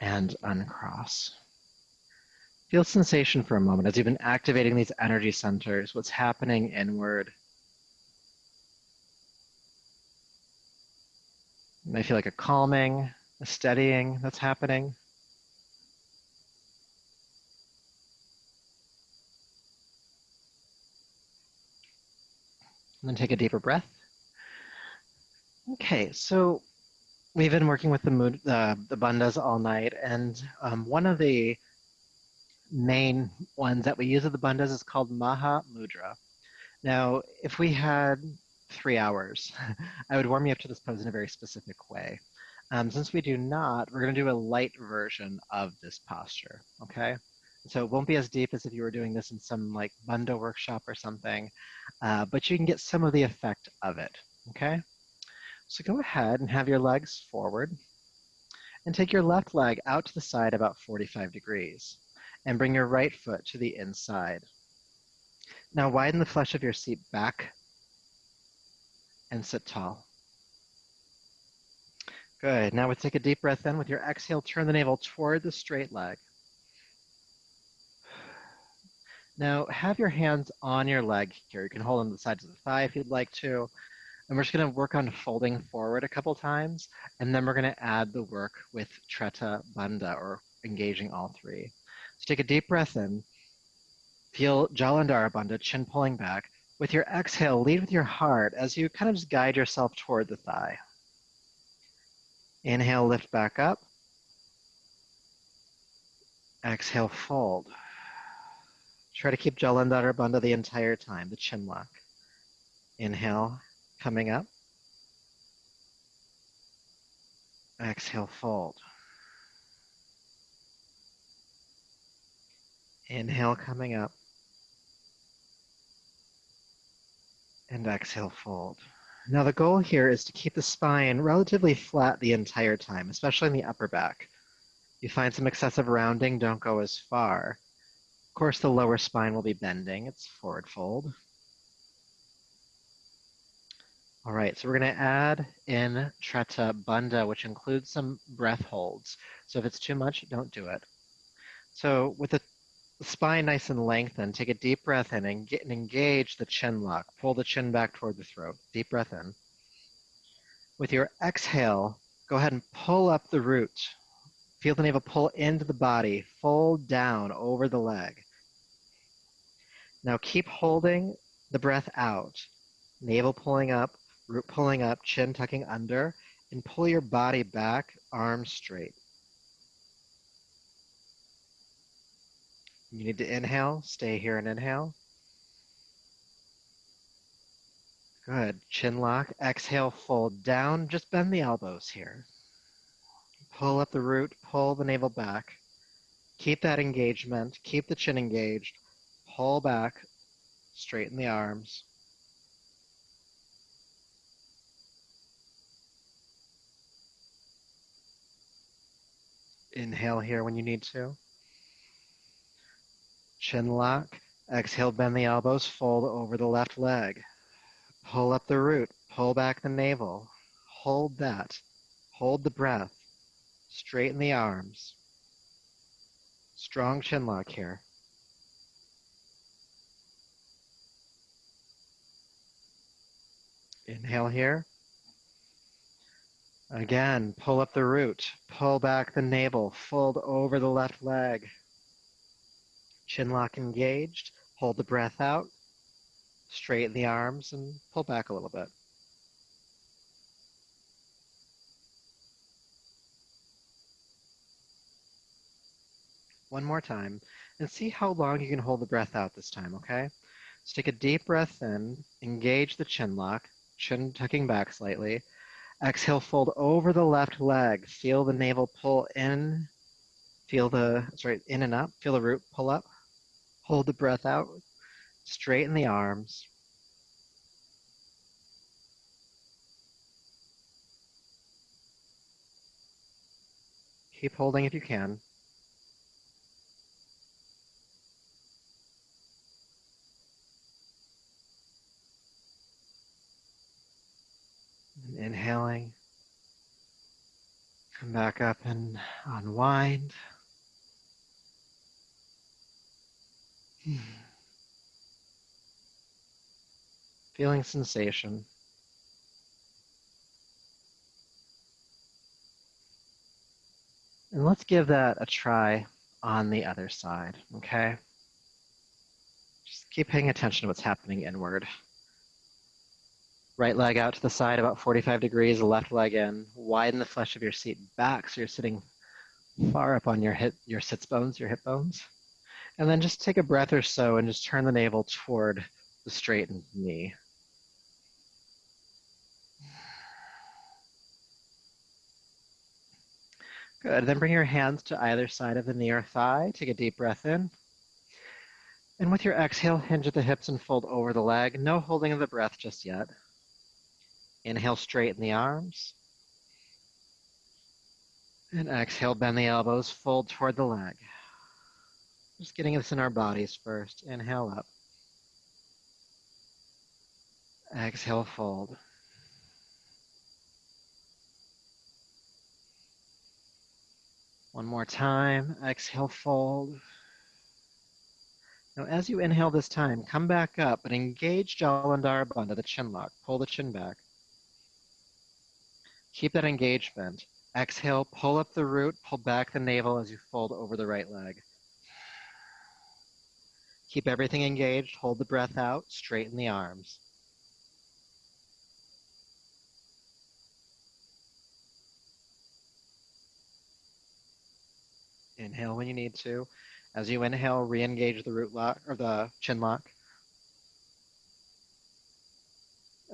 and uncross. Feel sensation for a moment as you've been activating these energy centers, what's happening inward. And I feel like a calming, a steadying that's happening. And then take a deeper breath. Okay, so we've been working with the bandhas all night, and one of the main ones that we use at the bandhas is called Maha Mudra. Now, if we had 3 hours, I would warm you up to this pose in a very specific way. Since we do not, we're going to do a light version of this posture, okay? So it won't be as deep as if you were doing this in some like bandha workshop or something, but you can get some of the effect of it, okay? So go ahead and have your legs forward and take your left leg out to the side about 45 degrees and bring your right foot to the inside. Now widen the flesh of your seat back and sit tall. Good. Now we'll take a deep breath in. With your exhale, turn the navel toward the straight leg. Now have your hands on your leg here. You can hold on the sides of the thigh if you'd like to. And we're just going to work on folding forward a couple times, and then we're going to add the work with Treta Bandha, or engaging all three. So take a deep breath in. Feel Jalandhara Bandha, chin pulling back. With your exhale, lead with your heart as you kind of just guide yourself toward the thigh. Inhale, lift back up. Exhale, fold. Try to keep Jalandhara Bandha the entire time, the chin lock. Inhale, coming up. Exhale, fold. Inhale, coming up. And exhale, fold. Now the goal here is to keep the spine relatively flat the entire time, especially in the upper back. If you find some excessive rounding, don't go as far. Of course, the lower spine will be bending. It's forward fold. All right, so we're going to add in Treta Bandha, which includes some breath holds. So if it's too much, don't do it. So with the spine nice and lengthened, take a deep breath in and engage the chin lock. Pull the chin back toward the throat. Deep breath in. With your exhale, go ahead and pull up the root. Feel the navel pull into the body, fold down over the leg. Now keep holding the breath out. Navel pulling up, root pulling up, chin tucking under, and pull your body back, arms straight. You need to inhale, stay here and inhale. Good. Chin lock, exhale, fold down, just bend the elbows here. Pull up the root, pull the navel back. Keep that engagement, keep the chin engaged, pull back, straighten the arms. Inhale here when you need to. Chin lock, exhale, bend the elbows, fold over the left leg. Pull up the root, pull back the navel, hold that, hold the breath, straighten the arms. Strong chin lock here. Inhale here. Again, pull up the root, pull back the navel, fold over the left leg. Chin lock engaged, hold the breath out, straighten the arms, and pull back a little bit. One more time, and see how long you can hold the breath out this time, okay? So take a deep breath in, engage the chin lock, chin tucking back slightly. Exhale, fold over the left leg. Feel the navel pull in. In and up. Feel the root pull up. Hold the breath out. Straighten the arms. Keep holding if you can. Inhaling. Come back up and unwind. Feeling sensation. And let's give that a try on the other side, okay? Just keep paying attention to what's happening inward. Right leg out to the side about 45 degrees, left leg in. Widen the flesh of your seat back so you're sitting far up on your sits bones, your hip bones. And then just take a breath or so and just turn the navel toward the straightened knee. Good. Then bring your hands to either side of the knee or thigh. Take a deep breath in. And with your exhale, hinge at the hips and fold over the leg. No holding of the breath just yet. Inhale, straighten the arms. And exhale, bend the elbows, fold toward the leg. Just getting this in our bodies first. Inhale up. Exhale, fold. One more time. Exhale, fold. Now, as you inhale this time, come back up and engage Jalandhara Bandha, the chin lock. Pull the chin back. Keep that engagement. Exhale, pull up the root, pull back the navel as you fold over the right leg. Keep everything engaged. Hold the breath out. Straighten the arms. Inhale when you need to. As you inhale, re-engage the root lock or the chin lock.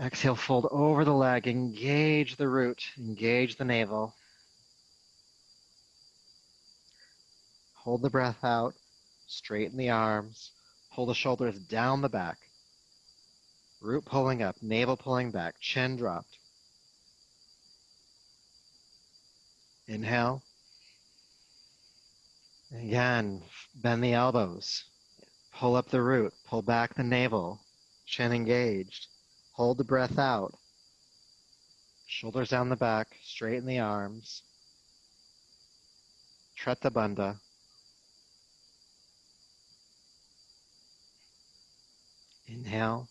Exhale, fold over the leg. Engage the root. Engage the navel. Hold the breath out. Straighten the arms. Pull the shoulders down the back. Root pulling up. Navel pulling back. Chin dropped. Inhale. Again, bend the elbows. Pull up the root. Pull back the navel. Chin engaged. Hold the breath out. Shoulders down the back. Straighten the arms. Treta Bandha. Inhale.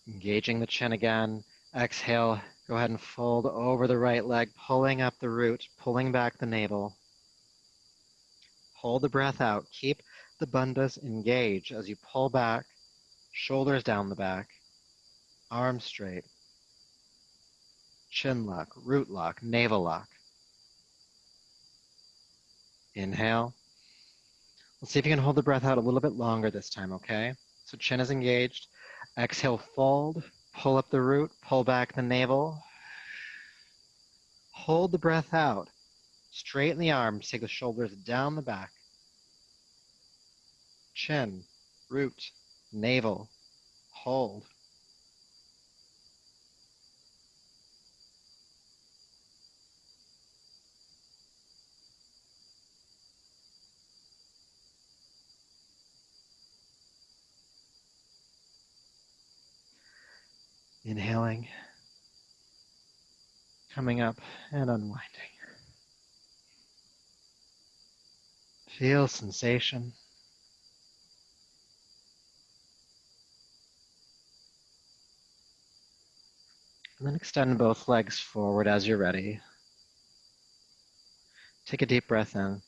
Engaging the chin again. Exhale. Go ahead and fold over the right leg, pulling up the root, pulling back the navel. Hold the breath out. Keep the bandhas engaged as you pull back, shoulders down the back, arms straight, chin lock, root lock, navel lock. Inhale. Let's see if you can hold the breath out a little bit longer this time, okay? So chin is engaged. Exhale, fold, pull up the root, pull back the navel. Hold the breath out. Straighten the arms, take the shoulders down the back. Chin, root, navel, hold. Inhaling, coming up and unwinding. Feel sensation. And then extend both legs forward as you're ready. Take a deep breath in.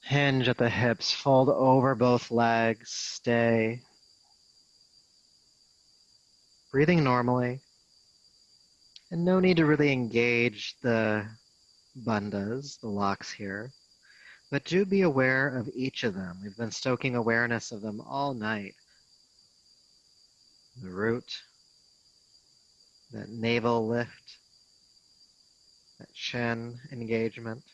Hinge at the hips, fold over both legs, stay. Breathing normally. And no need to really engage the bandhas, the locks here. But do be aware of each of them. We've been stoking awareness of them all night. The root, that navel lift, that chin engagement.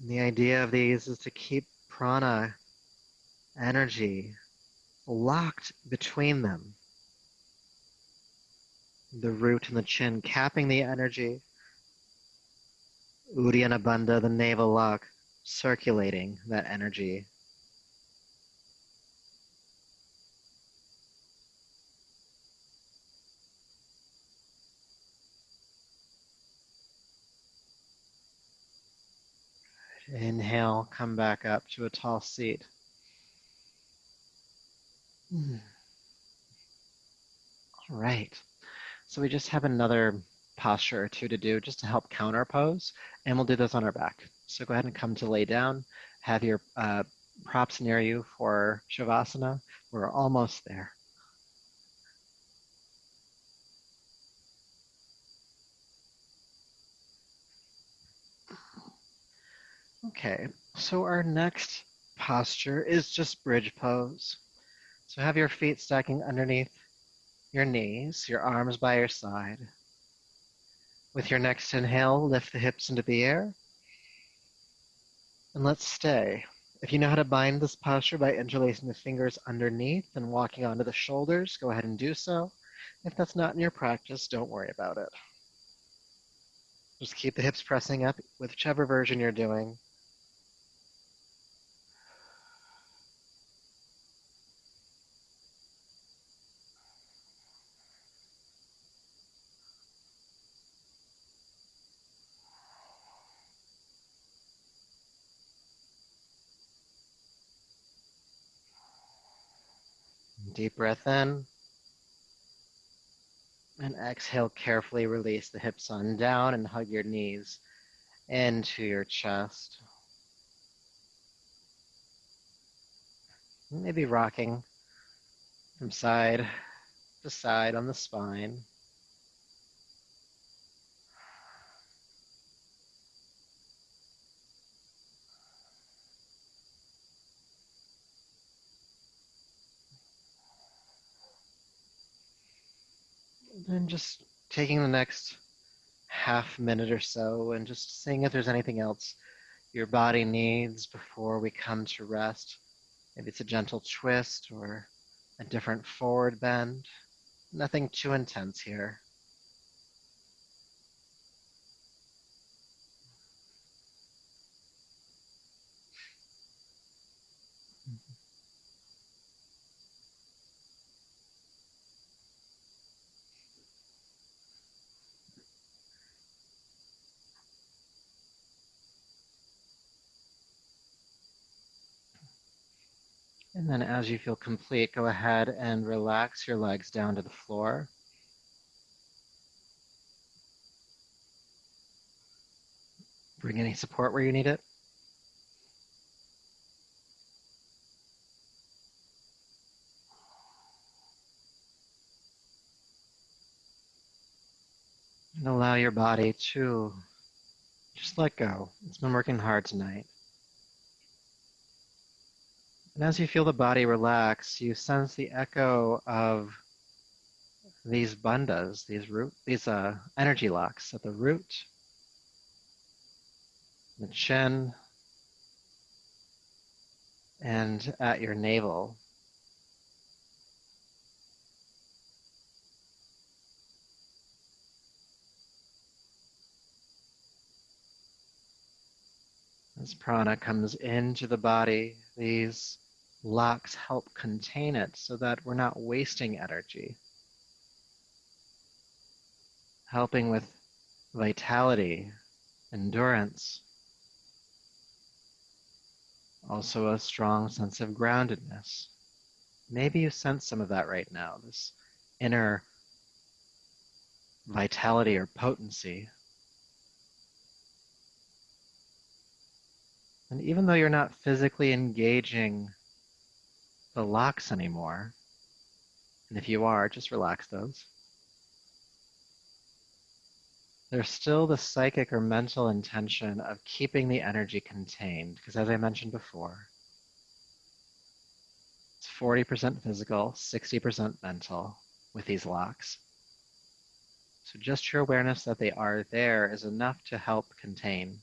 And the idea of these is to keep prana, energy, locked between them. The root and the chin capping the energy. Uddiyana Bandha, the navel lock, circulating that energy. Inhale, come back up to a tall seat. Right. So we just have another posture or two to do just to help counter pose, and we'll do this on our back. So go ahead and come to lay down. Have your props near you for Shavasana. We're almost there. Okay, so our next posture is just bridge pose. So have your feet stacking underneath your knees, your arms by your side. With your next inhale, lift the hips into the air, and let's stay. If you know how to bind this posture by interlacing the fingers underneath and walking onto the shoulders, go ahead and do so. If that's not in your practice, don't worry about it. Just keep the hips pressing up with whichever version you're doing. Deep breath in, and exhale, carefully release the hips on down and hug your knees into your chest. Maybe rocking from side to side on the spine. And just taking the next half minute or so and just seeing if there's anything else your body needs before we come to rest. Maybe it's a gentle twist or a different forward bend. Nothing too intense here. And then as you feel complete, go ahead and relax your legs down to the floor. Bring any support where you need it. And allow your body to just let go. It's been working hard tonight. And as you feel the body relax, you sense the echo of these bandhas, these energy locks at the root, the chin, and at your navel. As prana comes into the body, these locks help contain it so that we're not wasting energy, helping with vitality, endurance, also a strong sense of groundedness. Maybe you sense some of that right now, this inner vitality or potency. And even though you're not physically engaging the locks anymore, and if you are, just relax those. There's still the psychic or mental intention of keeping the energy contained, because as I mentioned before, it's 40% physical, 60% mental with these locks. So just your awareness that they are there is enough to help contain.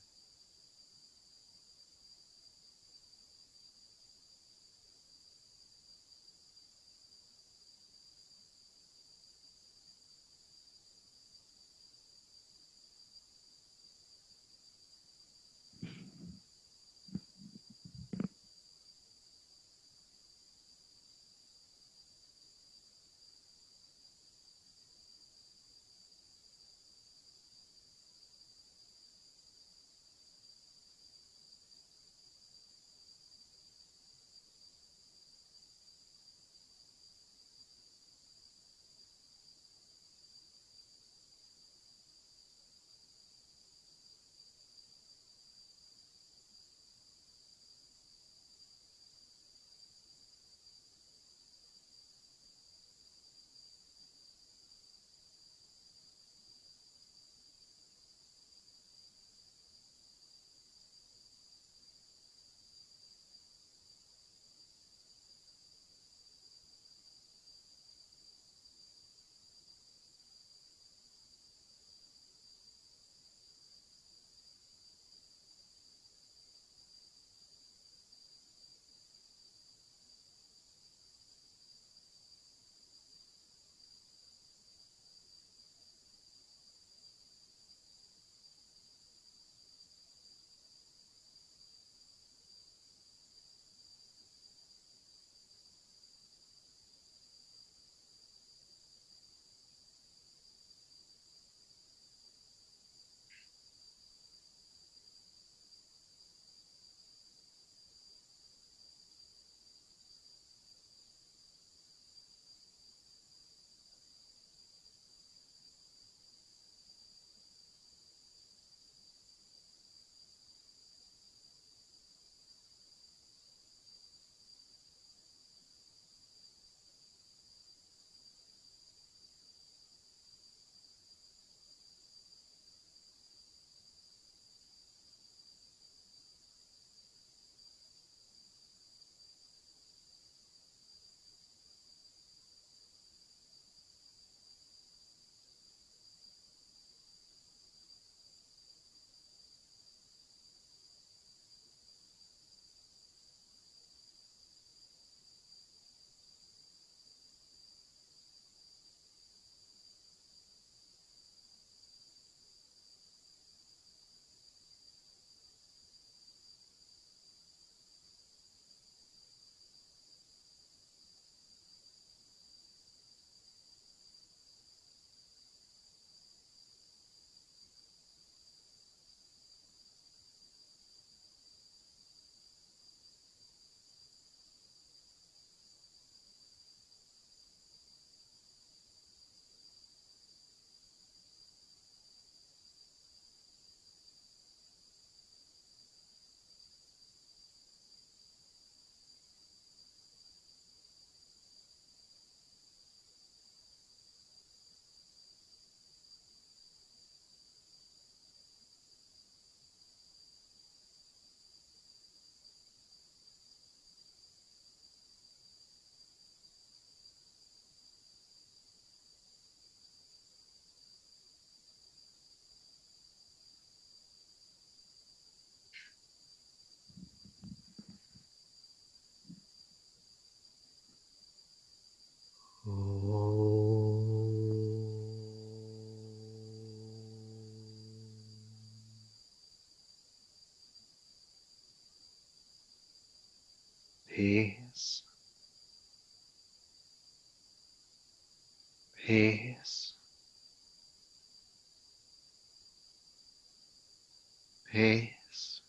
peace, peace, peace.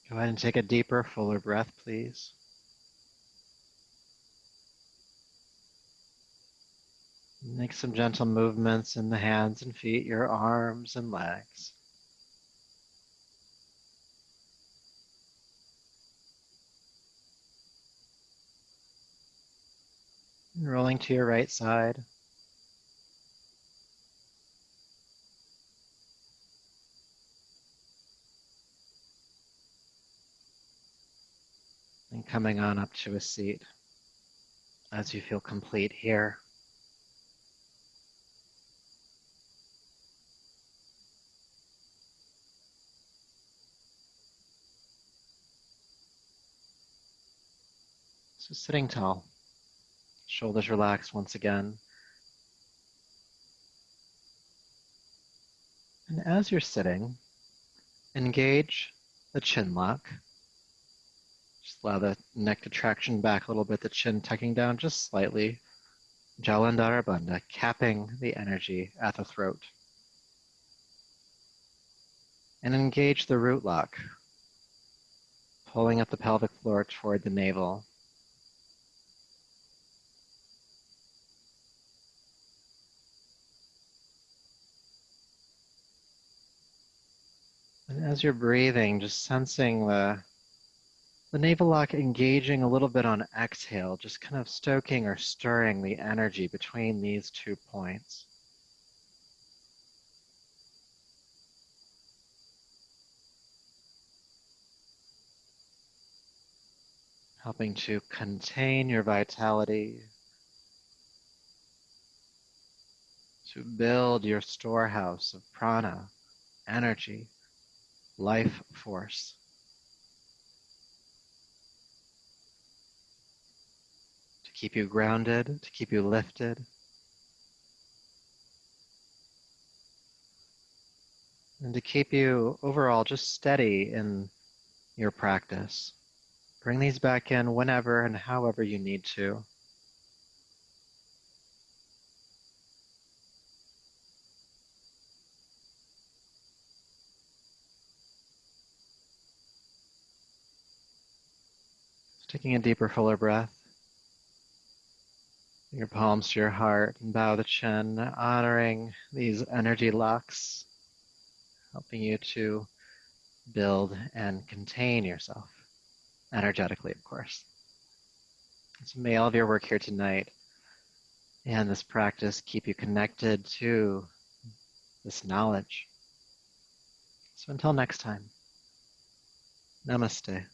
Go ahead and take a deeper, fuller breath, please. Make some gentle movements in the hands and feet, your arms and legs. And rolling to your right side. And coming on up to a seat as you feel complete here. So sitting tall, shoulders relaxed once again. And as you're sitting, engage the chin lock. Just allow the neck to traction back a little bit, the chin tucking down just slightly. Jalandhara Bandha, capping the energy at the throat. And engage the root lock, pulling up the pelvic floor toward the navel. And as you're breathing, just sensing the navel lock engaging a little bit on exhale, just kind of stoking or stirring the energy between these 2 points. Helping to contain your vitality, to build your storehouse of prana, energy, life force. To keep you grounded, to keep you lifted. And to keep you overall just steady in your practice. Bring these back in whenever and however you need to. Taking a deeper, fuller breath. Your palms to your heart and bow the chin, honoring these energy locks, helping you to build and contain yourself, energetically, of course. So may all of your work here tonight and this practice keep you connected to this knowledge. So until next time, namaste.